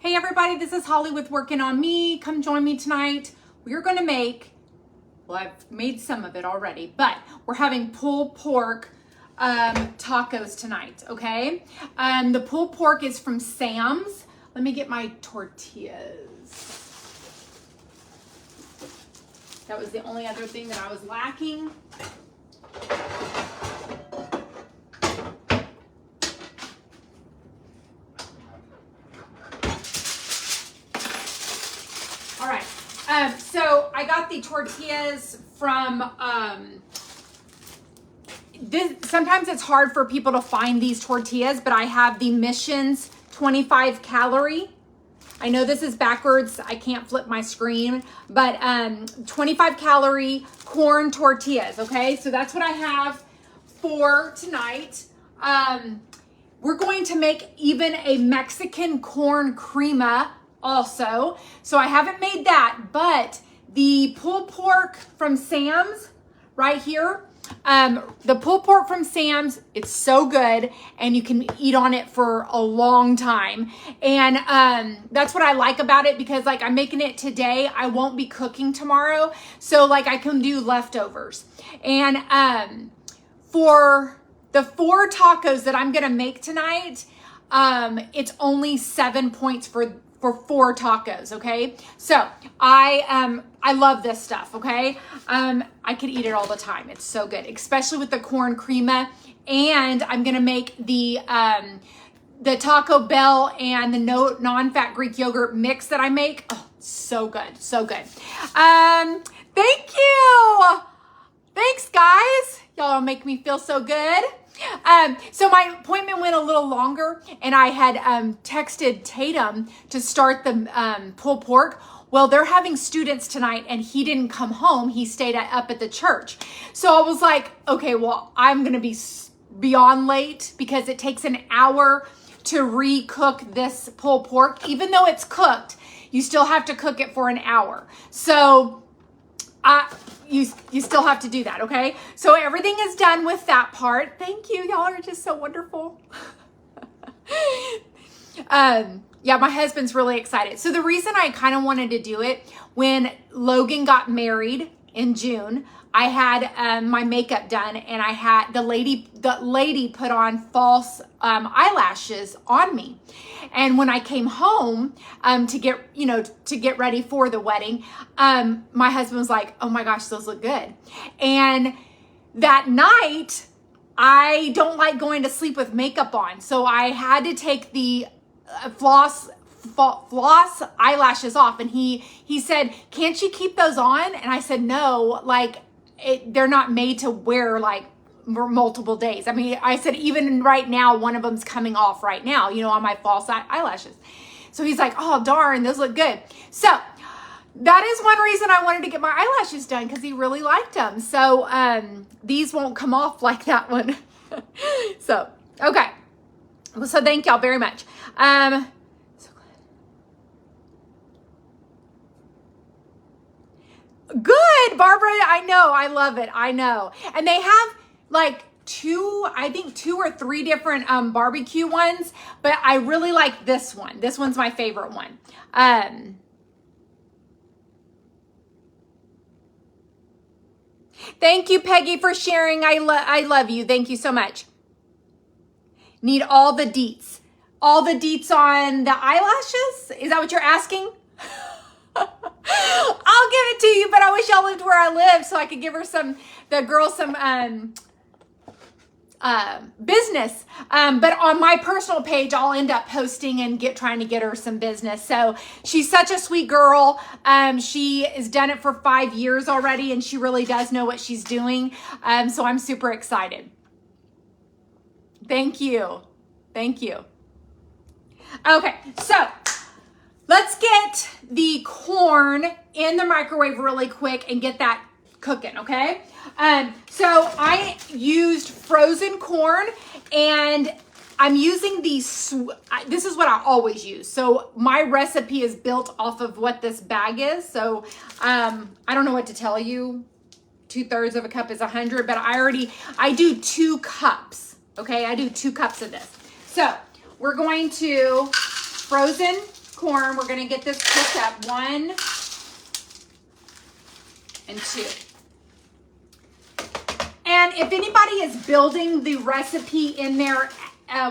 Hey everybody, this is Holly with Working on Me. Come join me tonight. We're gonna make, well, I've made some of it already, but we're having pulled pork tacos tonight, okay? The pulled pork is from Sam's. Let me get my tortillas. That was the only other thing that I was lacking. All right, so I got the tortillas from, sometimes it's hard for people to find these tortillas, but I have the Missions 25 calorie. I know this is backwards, I can't flip my screen, but 25 calorie corn tortillas, okay? So that's what I have for tonight. We're going to make even a Mexican corn crema also. So I haven't made that, but the pulled pork from Sam's right here, the pulled pork from Sam's, it's so good and you can eat on it for a long time. And that's what I like about it, because like I'm making it today, I won't be cooking tomorrow. So like I can do leftovers. And for the 4 tacos that I'm gonna make tonight, it's only 7 points for 4 tacos, okay? So I love this stuff, okay? I could eat it all the time. It's so good, especially with the corn crema. And I'm gonna make the Taco Bell and the non-fat Greek yogurt mix that I make. Oh, so good, so good. Thank you. Thanks, guys. Y'all make me feel so good. So my appointment went a little longer, and I had texted Tatum to start the pulled pork. Well, they're having students tonight, and he didn't come home. He stayed up at the church. So I was like, okay, well, I'm going to be beyond late because it takes an hour to re-cook this pulled pork. Even though it's cooked, you still have to cook it for an hour. So you still have to do that, okay? So everything is done with that part. Thank you. Y'all are just so wonderful. Yeah, my husband's really excited. So the reason I kind of wanted to do it, when Logan got married in June, I had my makeup done, and I had the lady put on false eyelashes on me. And when I came home to get ready for the wedding, my husband was like, "Oh my gosh, those look good." And that night, I don't like going to sleep with makeup on, so I had to take the floss eyelashes off. And he said, "Can't you keep those on?" And I said, "No, like they're not made to wear like multiple days." I mean, I said, even right now, one of them's coming off right now, on my false eyelashes. So he's like, "Oh, darn, those look good." So that is one reason I wanted to get my eyelashes done, because he really liked them. So these won't come off like that one. So, okay. So thank y'all very much. So good, Barbara. I know. I love it. I know. And they have like 2 or 3 different barbecue ones, but I really like this one. This one's my favorite one. Thank you, Peggy, for sharing. I love you. Thank you so much. Need all the deets. All the deets on the eyelashes? Is that what you're asking? I'll give it to you, but I wish y'all lived where I live so I could give her the girl some business. But on my personal page, I'll end up posting and trying to get her some business. So she's such a sweet girl. She has done it for 5 years already, and she really does know what she's doing. So I'm super excited. Thank you. Thank you. Okay, so let's get the corn in the microwave really quick and get that cooking, okay? So I used frozen corn, and I'm using these, this is what I always use. So my recipe is built off of what this bag is. So I don't know what to tell you. 2/3 of a cup is 100, but I do 2 cups. Okay, I do 2 cups of this. So we're going to frozen corn. We're gonna get this cooked up 1 and 2. And if anybody is building the recipe in their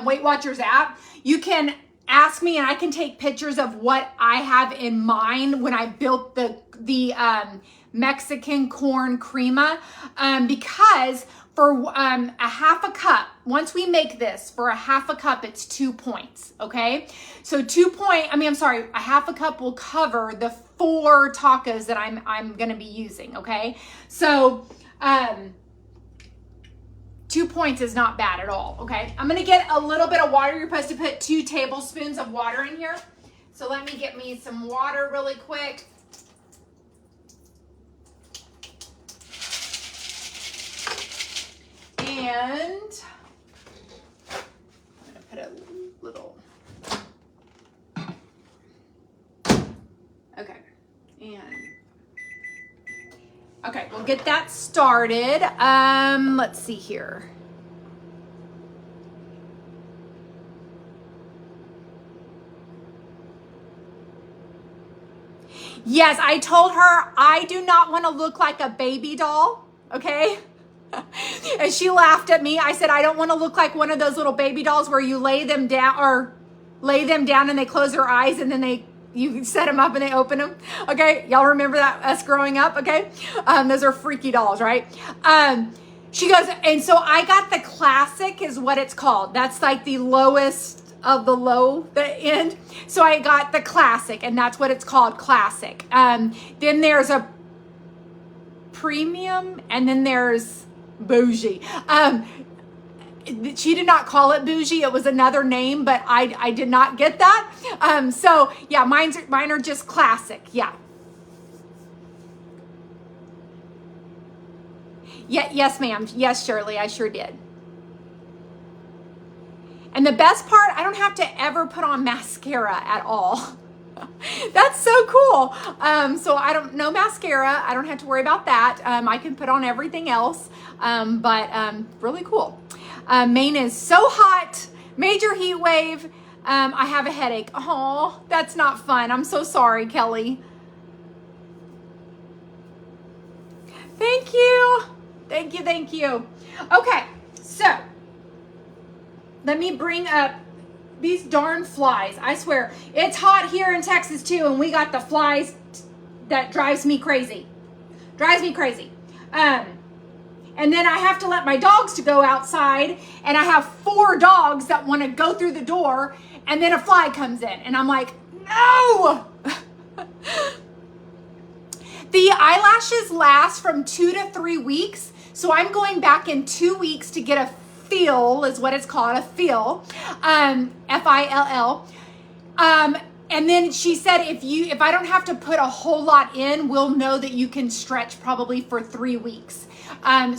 Weight Watchers app, you can ask me and I can take pictures of what I have in mind when I built the Mexican corn crema, because for a half a cup, once we make this, for a half a cup, it's 2 points, okay? So a half a cup will cover the 4 tacos that I'm gonna be using, okay? So, 2 points is not bad at all, okay? I'm gonna get a little bit of water. You're supposed to put 2 tablespoons of water in here. So let me get me some water really quick. And I'm gonna put a little, okay, and okay, we'll get that started. Let's see here. Yes, I told her I do not want to look like a baby doll, okay? And she laughed at me. I said, I don't want to look like one of those little baby dolls where you lay them down and they close their eyes and then you set them up and they open them. Okay. Y'all remember that, us growing up. Okay. Those are freaky dolls, right? She goes, and so I got the classic is what it's called. That's like the lowest of the low, the end. So I got the classic and that's what it's called, classic. Then there's a premium and then there's bougie. She did not call it bougie. It was another name, but I did not get that. So yeah, mine are just classic. Yeah. Yeah. Yes, ma'am. Yes, Shirley, I sure did. And the best part, I don't have to ever put on mascara at all. That's so cool. So no mascara. I don't have to worry about that. I can put on everything else. But really cool. Maine is so hot. Major heat wave. I have a headache. Oh, that's not fun. I'm so sorry, Kelly. Thank you. Thank you. Thank you. Okay. So let me bring up these darn flies. I swear it's hot here in Texas too. And we got the flies that drives me crazy. And then I have to let my dogs to go outside and I have 4 dogs that want to go through the door and then a fly comes in and I'm like, no! The eyelashes last from 2 to 3 weeks. So I'm going back in 2 weeks to get a fill is what it's called, a fill, F-I-L-L. And then she said, if I don't have to put a whole lot in, we'll know that you can stretch probably for 3 weeks. I'm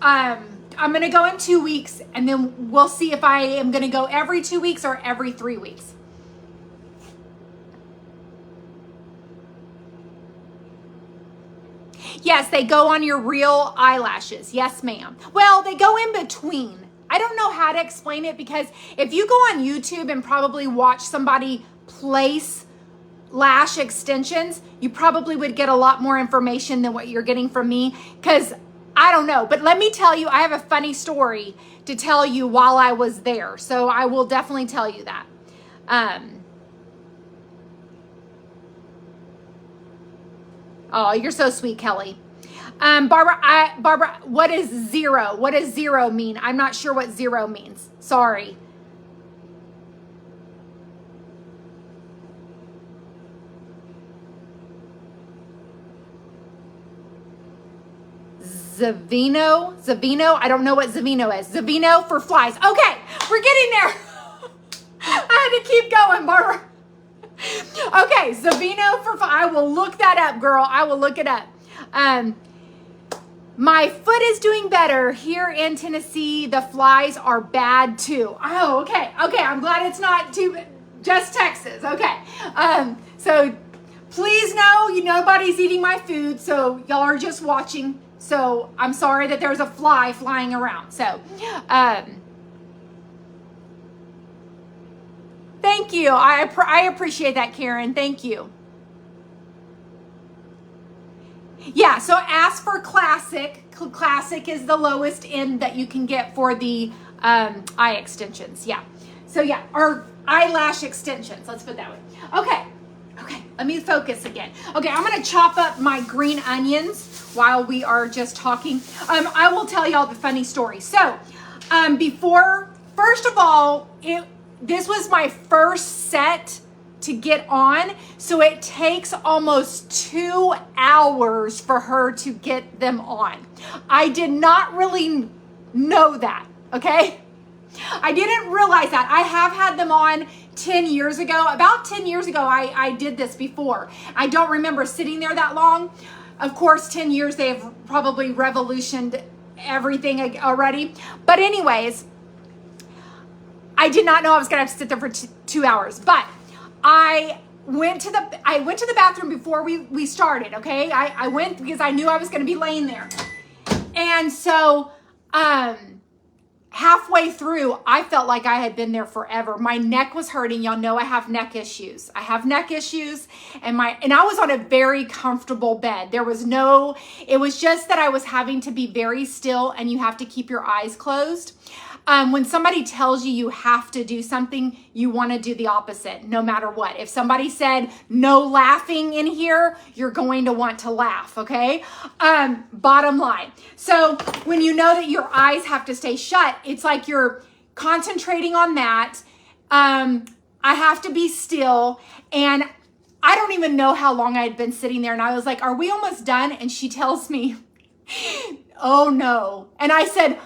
going to go in 2 weeks and then we'll see if I am going to go every 2 weeks or every 3 weeks. Yes, they go on your real eyelashes. Yes, ma'am. Well, they go in between. I don't know how to explain it because if you go on YouTube and probably watch somebody place lash extensions, you probably would get a lot more information than what you're getting from me because I don't know. But let me tell you, I have a funny story to tell you while I was there. So I will definitely tell you that. Oh, you're so sweet, Kelly. Barbara, what is zero? What does zero mean? I'm not sure what zero means. Sorry. Zavino, I don't know what Zavino is. Zavino for flies. Okay, we're getting there. I had to keep going, Barbara. Okay, Zavino for flies. I will look that up, girl. I will look it up. My foot is doing better. Here in Tennessee, the flies are bad too. Oh, okay. Okay, I'm glad it's not just Texas. Okay. So please know nobody's eating my food, so y'all are just watching. So I'm sorry that there's a fly flying around. So, thank thank you. I appreciate that, Karen. Thank you. Yeah, so ask for classic. Classic is the lowest end that you can get for the eye extensions. Yeah. So yeah, or eyelash extensions. Let's put it that way. Okay. Okay, let me focus again. Okay, I'm gonna chop up my green onions while we are just talking. I will tell y'all the funny story. So, first of all, this was my first set to get on, so it takes almost 2 hours for her to get them on. I did not really know that, okay? I didn't realize that. I have had them on 10 years ago. About 10 years ago, I did this before. I don't remember sitting there that long. Of course, 10 years, they've probably revolutioned everything already. But anyways, I did not know I was gonna have to sit there for 2 hours. But I went to the bathroom before we started, okay? I went because I knew I was gonna be laying there. And so, halfway through, I felt like I had been there forever. My neck was hurting. Y'all know I have neck issues. I have neck issues, and I was on a very comfortable bed. It was just that I was having to be very still, and you have to keep your eyes closed. When somebody tells you have to do something, you want to do the opposite, no matter what. If somebody said no laughing in here, you're going to want to laugh, okay? Bottom line. So when you know that your eyes have to stay shut, it's like you're concentrating on that. I have to be still, and I don't even know how long I had been sitting there, and I was like, are we almost done? And she tells me, oh no. And I said,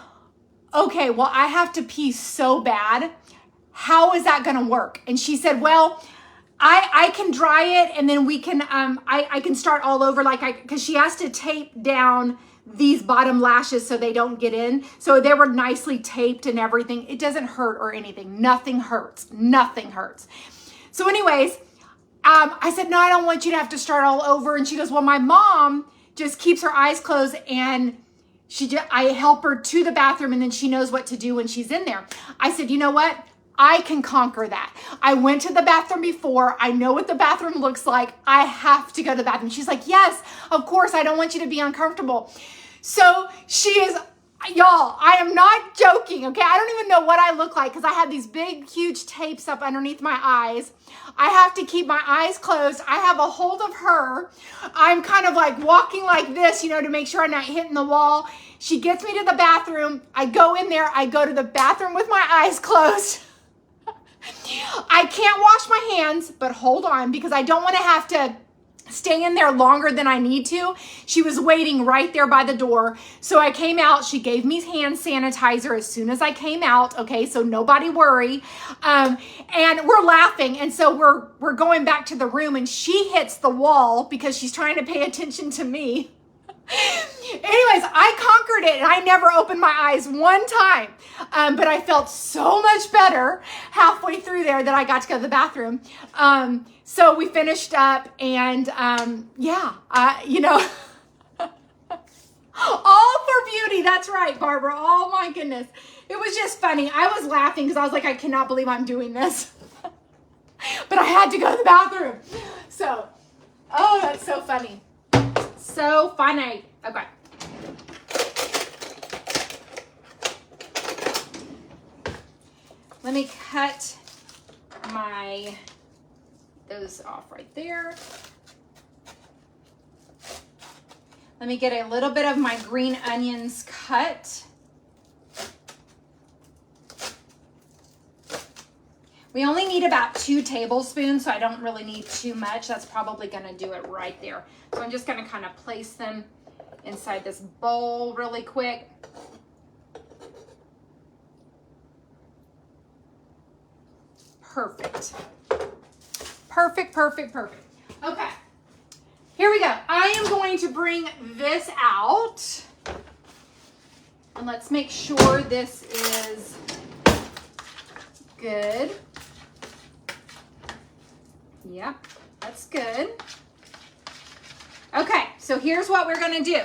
okay, well, I have to pee so bad. How is that gonna work? And she said, well, I can dry it, and then we can, I can start all over, because she has to tape down these bottom lashes so they don't get in. So they were nicely taped and everything. It doesn't hurt or anything. Nothing hurts. Nothing hurts. So anyways, I said, no, I don't want you to have to start all over. And she goes, well, my mom just keeps her eyes closed, and I help her to the bathroom, and then she knows what to do when she's in there. I said, you know what? I can conquer that. I went to the bathroom before. I know what the bathroom looks like. I have to go to the bathroom. She's like, yes, of course. I don't want you to be uncomfortable. So she is, y'all, I am not joking, okay? I don't even know what I look like because I have these big, huge tapes up underneath my eyes. I have to keep my eyes closed. I have a hold of her. I'm kind of like walking like this, to make sure I'm not hitting the wall. She gets me to the bathroom. I go in there. I go to the bathroom with my eyes closed. I can't wash my hands, but hold on, because I don't want to have to stay in there longer than I need to. She was waiting right there by the door. So I came out. She gave me hand sanitizer as soon as I came out. Okay, so nobody worry. And we're laughing. And so we're going back to the room, and she hits the wall because she's trying to pay attention to me. Anyways, I conquered it, and I never opened my eyes one time. But I felt so much better halfway through there that I got to go to the bathroom. So we finished up, and all for beauty. That's right, Barbara. Oh my goodness. It was just funny. I was laughing because I was like, I cannot believe I'm doing this. But I had to go to the bathroom. So, oh, that's so funny. So funny. Okay. Let me cut those off right there. Let me get a little bit of my green onions cut. We only need about 2 tablespoons, so I don't really need too much. That's probably gonna do it right there. So I'm just gonna kind of place them inside this bowl really quick. Perfect. Perfect, perfect, perfect. Okay, here we go. I am going to bring this out, and let's make sure this is good. Yep, that's good. Okay, so here's what we're gonna do.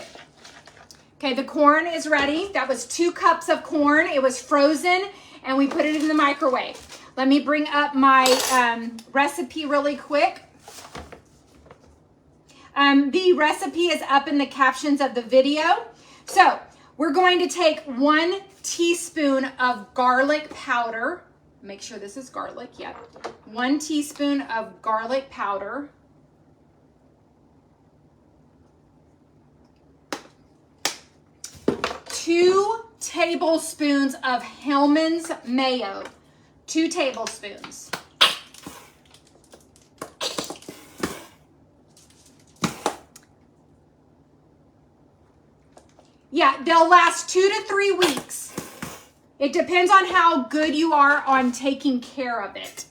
Okay, the corn is ready. That was 2 cups of corn. It was frozen, and we put it in the microwave. Let me bring up my recipe really quick. The recipe is up in the captions of the video. So we're going to take 1 teaspoon of garlic powder. Make sure this is garlic, yep. 1 teaspoon of garlic powder. Two tablespoons of Hellman's mayo. 2 tablespoons. Yeah, they'll last 2 to 3 weeks. It depends on how good you are on taking care of it.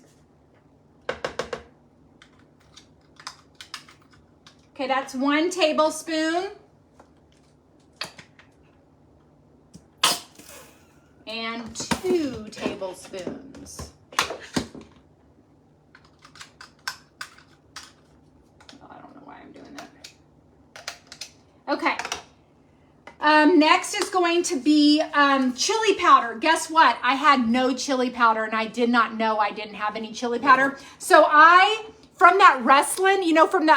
Okay, that's 1 tablespoon. And 2 tablespoons. Oh, I don't know why I'm doing that. Okay. Next is going to be chili powder. Guess what? I had no chili powder and I did not know I didn't have any chili powder. So from that wrestling, you know, from the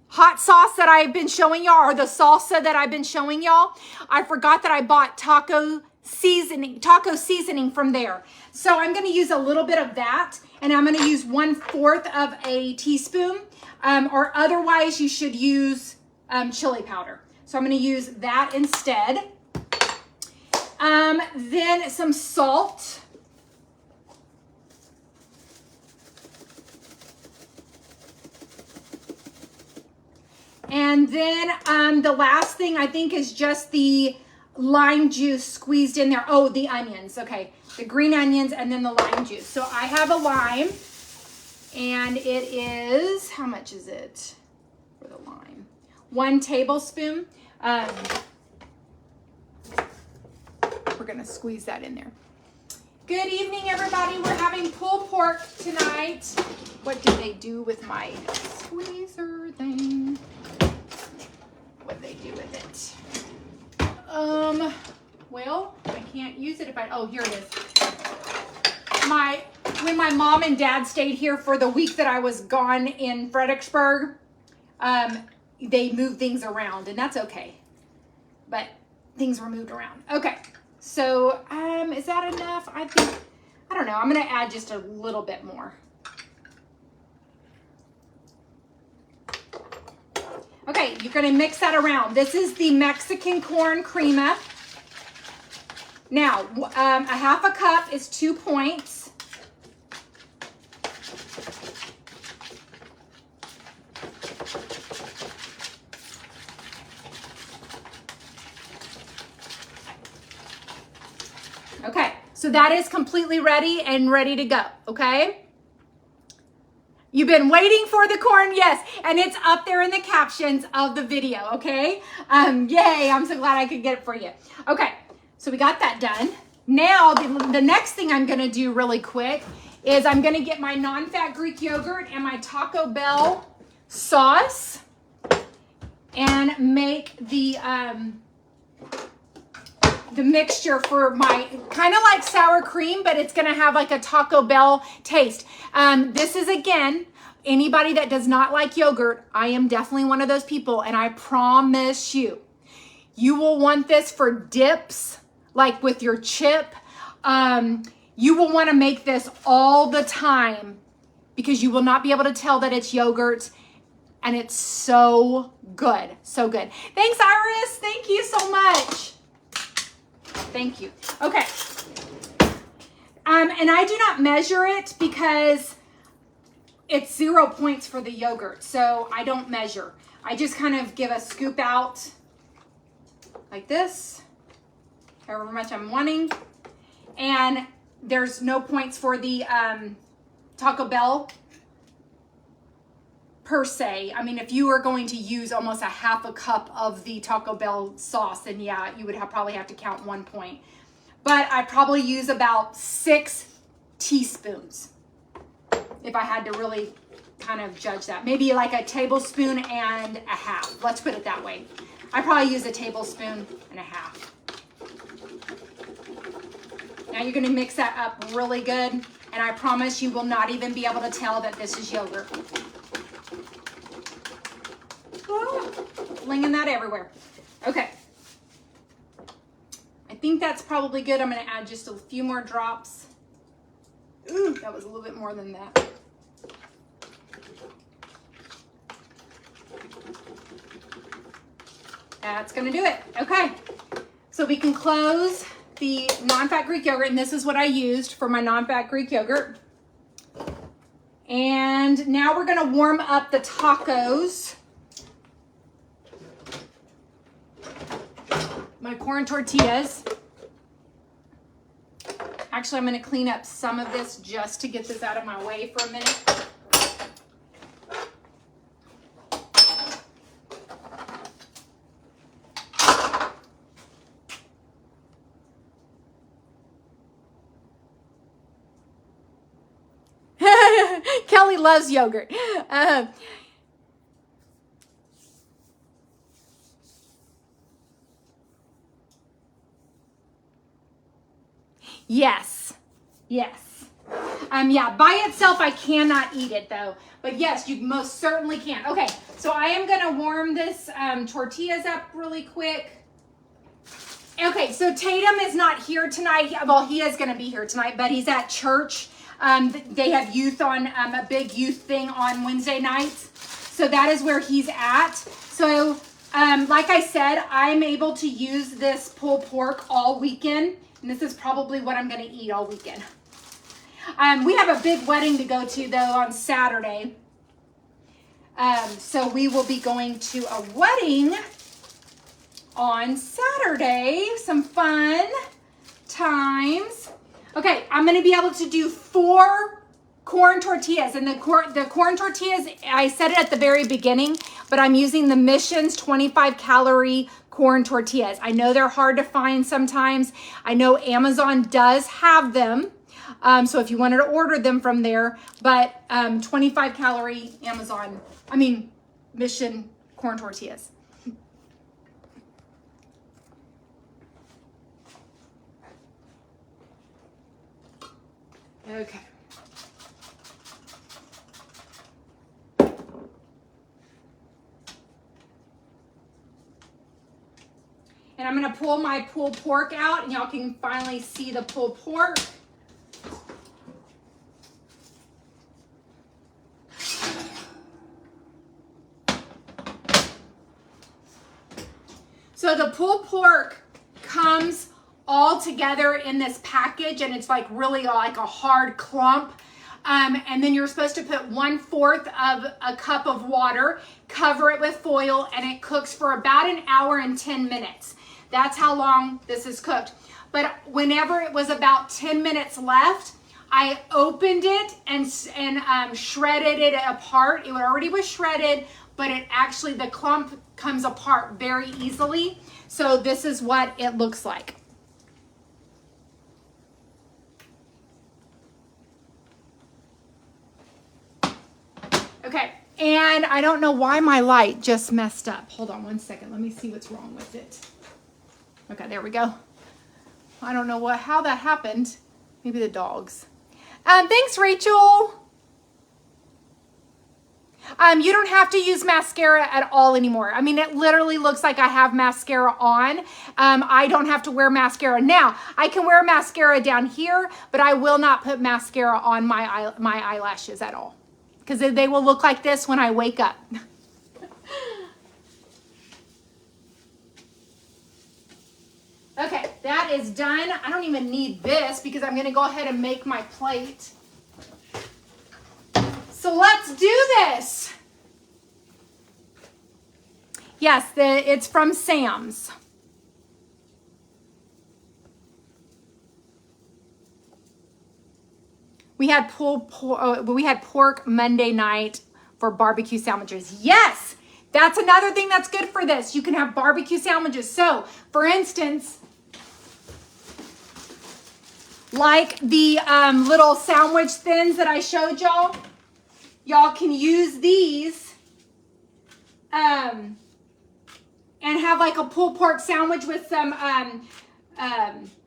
hot sauce that I've been showing y'all, or the salsa that I've been showing y'all, I forgot that I bought taco seasoning from there. So I'm going to use a little bit of that, and I'm going to use 1/4 of a teaspoon, or otherwise you should use chili powder. So I'm going to use that instead. Then some salt. And then the last thing I think is just the lime juice squeezed in there. Oh, the onions. Okay, the green onions and then the lime juice. So I have a lime, and it is, how much is it for the lime? 1 tablespoon. We're gonna squeeze that in there. Good evening, everybody. We're having pulled pork tonight. What did they do with my squeezer thing? What did they do with it? Well, I can't use it if I, oh, here it is. When my mom and dad stayed here for the week that I was gone in Fredericksburg, they moved things around, and that's okay. But things were moved around. Okay, so is that enough? I don't know. I'm gonna add just a little bit more. Okay, you're gonna mix that around. This is the Mexican corn crema. Now, a 1/2 cup is 2 points. Okay, so that is completely ready and ready to go, okay? You've been waiting for the corn, yes, and it's up there in the captions of the video, okay? Yay, I'm so glad I could get it for you. Okay, so we got that done. Now, the next thing I'm gonna do really quick is I'm gonna get my non-fat Greek yogurt and my Taco Bell sauce and make the mixture for my, kind of like sour cream, but it's gonna have like a Taco Bell taste. This is, again, anybody that does not like yogurt, I am definitely one of those people, and I promise you, you will want this for dips, like with your chip. You will wanna make this all the time because you will not be able to tell that it's yogurt, and it's so good, so good. Thanks, Iris, thank you so much. Thank you. Okay. And I do not measure it because it's 0 points for the yogurt. So I don't measure. I just kind of give a scoop out like this, however much I'm wanting. And there's no points for the Taco Bell per se. I mean, if you are going to use almost a 1/2 cup of the Taco Bell sauce, then yeah, you would probably have to count 1 point. But I probably use about 6 teaspoons if I had to really kind of judge that. Maybe like a tablespoon and a half. Let's put it that way. I probably use a tablespoon and a half. Now you're gonna mix that up really good, and I promise you will not even be able to tell that this is yogurt. Oh, flinging that everywhere. Okay. I think that's probably good. I'm gonna add just a few more drops. Ooh, that was a little bit more than that. That's gonna do it. Okay, so we can close the non-fat Greek yogurt, and this is what I used for my non-fat Greek yogurt. And now we're gonna warm up the tacos. My corn tortillas. Actually, I'm gonna clean up some of this just to get this out of my way for a minute. Kelly loves yogurt. Yes. Yeah, by itself, I cannot eat it though. But yes, you most certainly can. Okay, so I am gonna warm this tortillas up really quick. Okay, so Tatum is not here tonight. Well, he is gonna be here tonight, but he's at church. They have youth on, a big youth thing on Wednesday nights. So that is where he's at. So like I said, I'm able to use this pulled pork all weekend. And this is probably what I'm going to eat all weekend. We have a big wedding to go to, though, on Saturday. So we will be going to a wedding on Saturday. Some fun times. Okay, I'm going to be able to do 4 corn tortillas. And the corn tortillas, I said it at the very beginning, but I'm using the Mission's 25-calorie corn tortillas. I know they're hard to find sometimes. I know Amazon does have them. So if you wanted to order them from there, but 25-calorie Mission corn tortillas. Okay. And I'm gonna pull my pulled pork out, and y'all can finally see the pulled pork. So the pulled pork comes all together in this package, and it's like really like a hard clump. And then you're supposed to put 1/4 of a cup of water, cover it with foil, and it cooks for about 1 hour and 10 minutes. That's how long this is cooked. But whenever it was about 10 minutes left, I opened it and shredded it apart. It already was shredded, but it actually, the clump comes apart very easily. So this is what it looks like. Okay, and I don't know why my light just messed up. Hold on one second. Let me see what's wrong with it. Okay, there we go. I don't know how that happened. Maybe the dogs. Thanks, Rachel. You don't have to use mascara at all anymore. I mean, it literally looks like I have mascara on. I don't have to wear mascara. Now, I can wear mascara down here, but I will not put mascara on my eyelashes at all, because they will look like this when I wake up. Okay, that is done. I don't even need this because I'm gonna go ahead and make my plate. So let's do this. Yes, it's from Sam's. We had pork Monday night for barbecue sandwiches. Yes, that's another thing that's good for this. You can have barbecue sandwiches. So, for instance, like the little sandwich thins that I showed y'all, y'all can use these and have like a pulled pork sandwich with some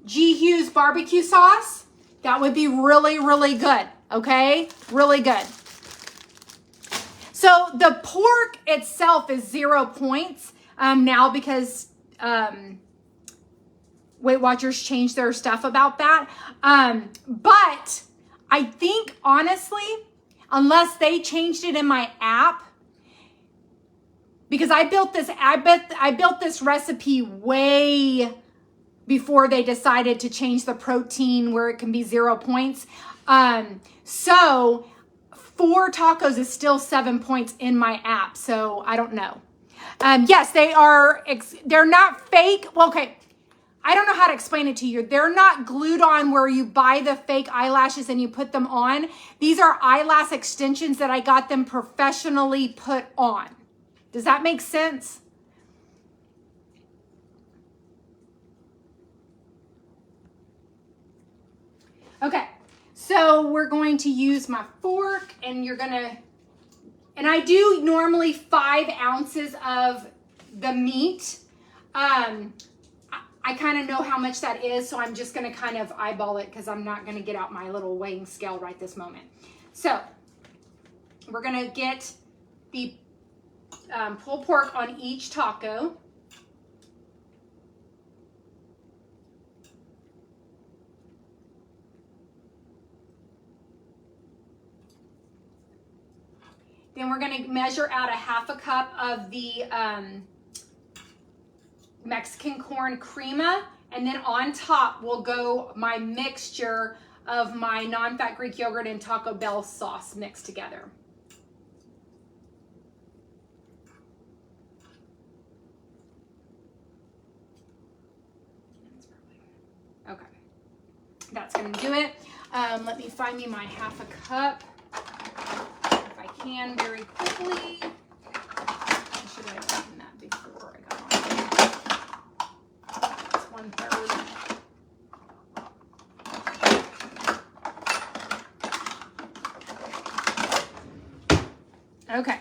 G. Hughes barbecue sauce. That would be really, really good. Okay, really good. So the pork itself is 0 points now because Weight Watchers changed their stuff about that. But I think honestly, unless they changed it in my app, because I built this recipe way before they decided to change the protein where it can be 0 points. So 4 tacos is still 7 points in my app. So I don't know. Yes, they're not fake. Well, okay. I don't know how to explain it to you. They're not glued on where you buy the fake eyelashes and you put them on. These are eyelash extensions that I got them professionally put on. Does that make sense? Okay, so we're going to use my fork and and I do normally 5 ounces of the meat. I kind of know how much that is, so I'm just going to kind of eyeball it because I'm not going to get out my little weighing scale right this moment. So we're going to get the pulled pork on each taco. Then we're going to measure out a 1/2 cup of the Mexican corn crema, and then on top will go my mixture of my non-fat Greek yogurt and Taco Bell sauce mixed together. Okay, that's gonna do it. Let me find me my 1/2 cup if I can very quickly. I should have done that before I got on. That's 1/3. Okay.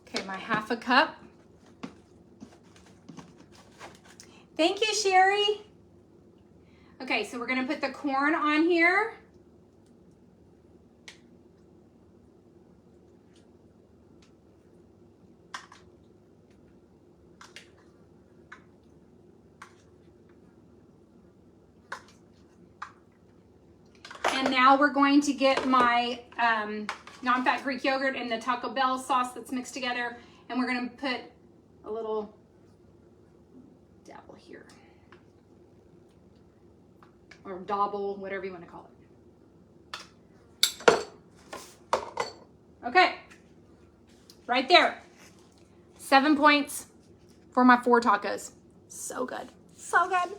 Okay, my 1/2 cup. Thank you, Sherry. Okay, so we're gonna put the corn on here. And now we're going to get my non-fat Greek yogurt and the Taco Bell sauce that's mixed together. And we're going to put a little dabble here. Or double, whatever you want to call it. Okay. Right there. 7 points for my 4 tacos. So good. So good.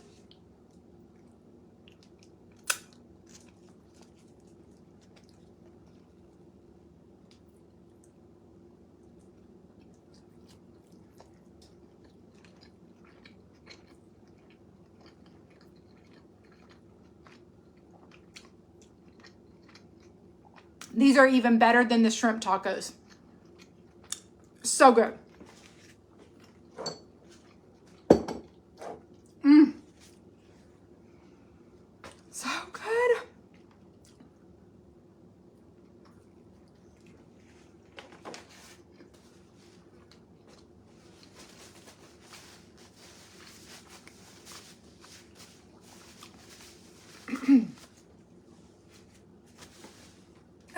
These are even better than the shrimp tacos. So good. So good.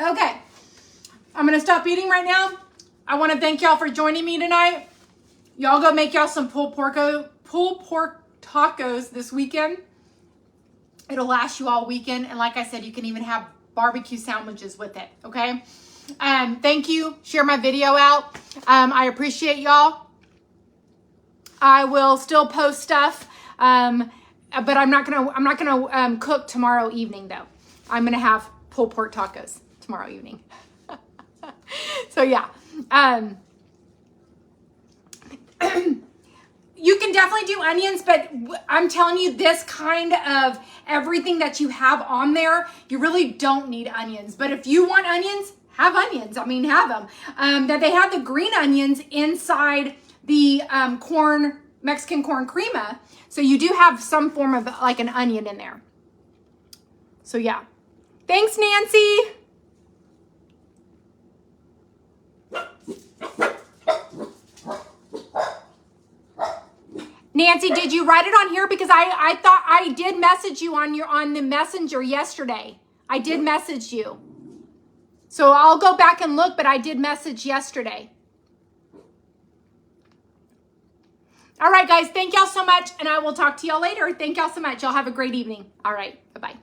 Okay, I'm gonna stop eating right now. I want to thank y'all for joining me tonight. Y'all go make y'all some pulled pork tacos this weekend. It'll last you all weekend, and like I said, you can even have barbecue sandwiches with it. Okay. Thank you. Share my video out. I appreciate y'all. I will still post stuff, but I'm not gonna cook tomorrow evening though. I'm gonna have pulled pork tacos tomorrow evening. So yeah. You can definitely do onions, but I'm telling you, this kind of everything that you have on there, you really don't need onions. But if you want onions, have onions. I mean, have them. That they have the green onions inside the Mexican corn crema. So you do have some form of like an onion in there. So yeah. Thanks, Nancy. Nancy, did you write it on here? Because I thought I did message you on the messenger yesterday. I did message you. So I'll go back and look, but I did message yesterday. All right, guys, thank y'all so much, and I will talk to y'all later. Thank y'all so much. Y'all have a great evening. All right, bye-bye.